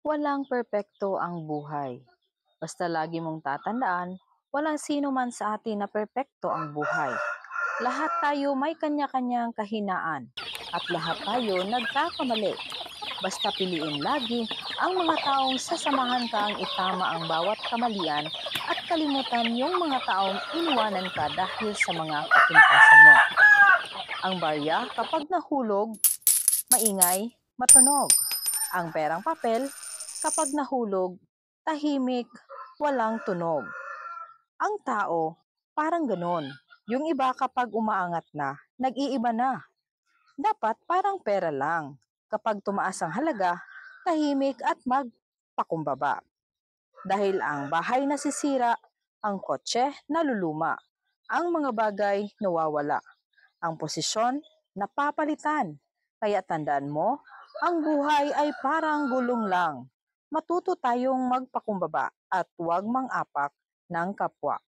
Walang perpekto ang buhay. Basta lagi mong tatandaan, walang sino man sa atin na perpekto ang buhay. Lahat tayo may kanya-kanyang kahinaan at lahat tayo nagkakamali. Basta piliin lagi ang mga taong sasamahan ka ang itama ang bawat kamalian at kalimutan yung mga taong iniwanan ka dahil sa mga kapintasan mo. Ang barya kapag nahulog, maingay, matunog. Ang perang papel, kapag nahulog, tahimik, walang tunog. Ang tao, parang ganon. Yung iba kapag umaangat na, nag-iiba na. Dapat parang pera lang. Kapag tumaas ang halaga, tahimik at magpakumbaba. Dahil ang bahay nasisira, ang kotse naluluma, ang mga bagay nawawala, ang posisyon napapalitan. Kaya tandaan mo, ang buhay ay parang gulong lang. Matuto tayong magpakumbaba at huwag mang-apak ng kapwa.